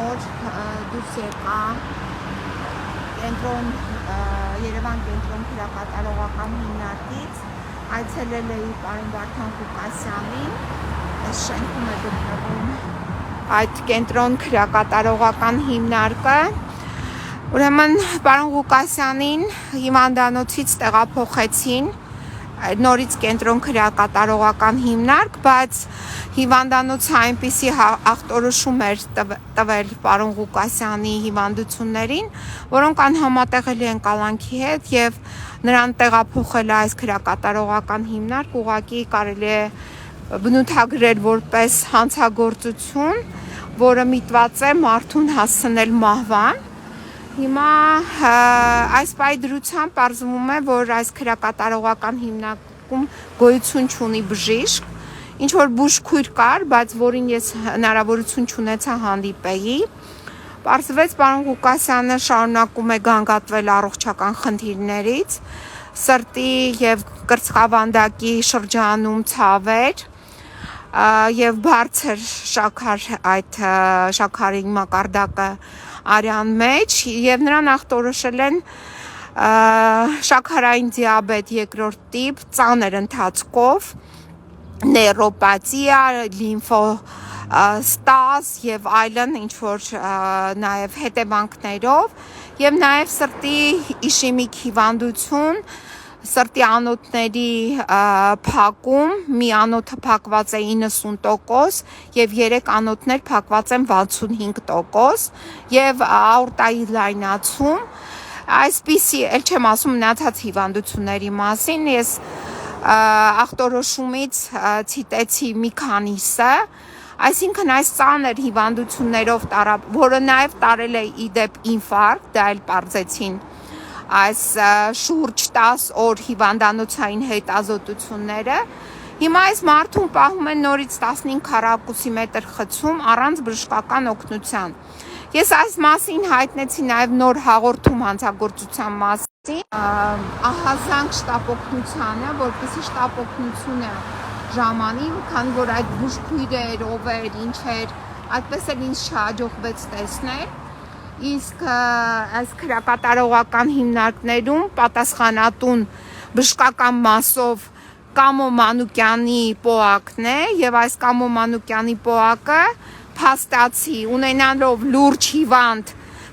նոր դուրս եկա կենտրոն Երևան կենտրոն քրակատարողական հիմնարկից այցելել էի պարոն Վարդան Ղուկասյանին, այս շենքում է գտնվում այդ կենտրոն քրակատարողական հիմնարկը։ Ուրեմն պարոն Ղուկասյանին հիվանդանոցից տեղափոխեցին նորից կենտրոն քրակատարողական հիմնարկ, բայց հիվանդանոցը այնպիսի ախտորոշում էր տվել պարոն Ղուկասյանի հիվանդություններին, որոնք անհամատեղելի են կալանքի հետ եւ նրան տեղափոխել այս քրակատարողական հիմնարկ ուղղակի կարելի է բնութագրել որպես հանցագործություն, որը միտված է մարդուն հասցնել մահվան։ Հիմա այս պայդրությամբ պարզվում է, որ այս քրակատարողական հիմնարկում գոյություն չունի բժիշկ, ինչ որ բուժքույր կար, բայց որին ես հնարավորություն չունեցա հանդիպեի։ Պարզվեց պարոն Ղուկասյանը շարունակում է գանգատվել առողջական խնդիրներից, սրտի եւ կրծքավանդակի շրջանում ցավեր եւ բարձր շաքար այդ շաքարի մակարդակը արյան մեջ եւ նրան ախտորոշել են շաքարային դիաբետ երկրորդ տիպ ծանր ընթացքով, նեյրոպաթիա, լիմֆոստազ եւ այլն ինչ որ նաեւ հետևանքներով եւ նաեւ սրտի իշեմիկ հիվանդություն, սրտի անոթների փակում, մի անոթը փակված է 90% եւ 3 անոթներ փակված են 65% եւ աորտայի լայնացում, այսպիսի էլ չեմ ասում մնացած հիվանդությունների մասին, ես ախտորոշումից ցիտեցի մի քանիսը, այսինքն այս ծանր հիվանդություններով որը նաեւ տարել է իդեպ ինֆարկտ, դա էլ պարզեցին այս շուրջ 10 օր հիվանդանոցային հետազոտությունները։ Հիմա այս մարդուն պահում են նորից 15 քառակուսի մետր խցում առանց բժշկական օգնության։ Ես այս մասին հայտնեցի նաև նոր հաղորդում հանցագործության մասին, ահազանգ շտապօգնությանը, որպեսզի շտապօգնությունը ժամանի, քանի որ այդ բուժքույրեր, ով էր, ինչ էր, այդպես էլ ինձ չհաջողվեց տեսնել։ Իսկ այս քրակատարողական հիմնարկներում պատասխանատուն բժշկական մասով Կամո Մանուկյանի պոակն է եւ այս Կամո Մանուկյանի պոակը փաստացի ունենալով լուրջ հիվանդ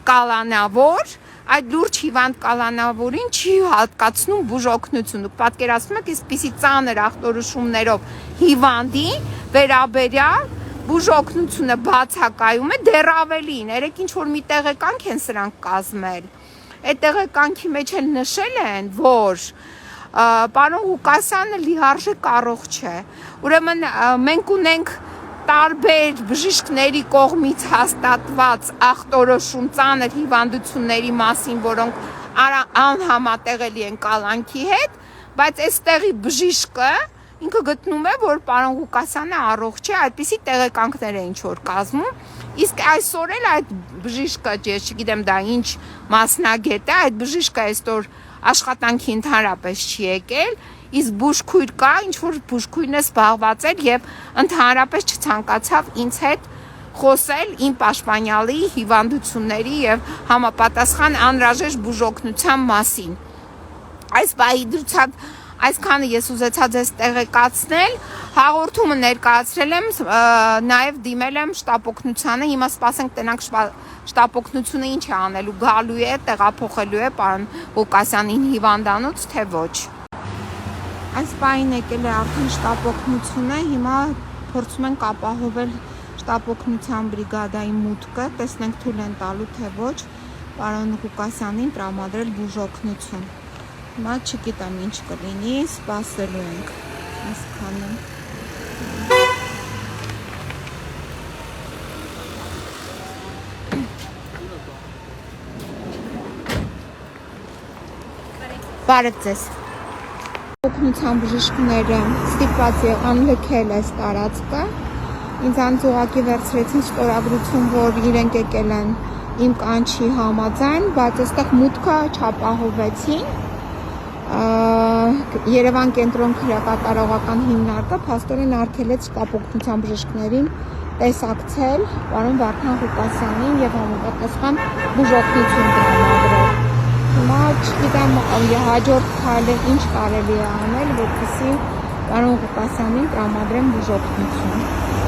կալանավոր, այդ լուրջ հիվանդ կալանավորին չի հատկացնում բուժօգնություն։ Դուք պատկերացնում եք, այսպիսի ծանր ախտորոշումներով հիվանդի վերաբերյալ բուժօգնությունը բացակայում է, դեռ ավելին, երեք ինչ որ մի տեղեկանք են սրանք կազմել։ Այդ տեղեկանքի մեջ էլ նշել են, որ պարոն Ղուկասյանը լիարժեք առողջ է։ Ուրեմն մենք ունենք տարբեր բժիշկների կողմից հաստատված ախտորոշում ծանր հիվանդությունների մասին, որոնք անհամատեղելի են կալանքի հետ, բայց այստեղի բժիշկը ինքը գտնում է, որ պարոն Ղուկասյանը առողջ է, այդպիսի տեղեկանքներ է ինչ որ կազմում, իսկ այսօր էլ այդ բժիշկը, ես չգիտեմ դա ինչ մասնագետ է, այդ բժիշկը այսօր աշխատանքի ընդհանրապես չի եկել, իսկ բուժքույր կա, ինչ որ բուժքույրն է զբաղված էր եւ ընդհանրապես չցանկացավ ինձ հետ խոսել իմ պաշտպանյալի հիվանդությունների եւ համապատասխան անհրաժեշտ բուժօգնության մասին։ Այս բայդրությամբ այսքանը ես ուզեցա ձեզ տեղեկացնել, հաղորդումը ներկայացրել եմ, նաև դիմել եմ շտապօգնությանը, հիմա սպասենք տնանք շտապօգնությունը ինչ է անելու, գալու է, տեղափոխելու է պարոն Ղուկասյանին հիվանդանոց, թե ոչ։ Այս պահին եկել է արդեն շտապօգնությունը, հիմա փորձում ենք ապահովել շտապօգնության բրիգադայի մուտքը, տեսնենք թույլ են տալու, թե ոչ, պարոն Ղուկասյանին տրամադրել բուժօգնություն։ Հիմա չգիտեմ ինչ կլինի, սպասելու ենք այսքանը։ Բարև ձեզ։ Օգնության բժիշկները ստիպված եղան լքել այս տարածքը։ Ինձանից ուղղակի վերցրեցին շնորհագրություն, որ իրենք եկել են իմ կանչի համաձայն, բայց այստեղ մուտքը չապահովեցին։ Երևան կենտրոն քրեակատարողական հիմնարկը փաստորեն արգելեց կապօգնության բժիշկներին տեսակցել պարոն Վարդան Ղուկասյանին եւ համապատասխան բուժօգնություն տրամադրել։ Հիմա չգիտեմ հաջորդ քայլը ինչ կարելի է անել, որպեսզի պարոն Ղուկասյանին տրամադրեն բուժօգնություն։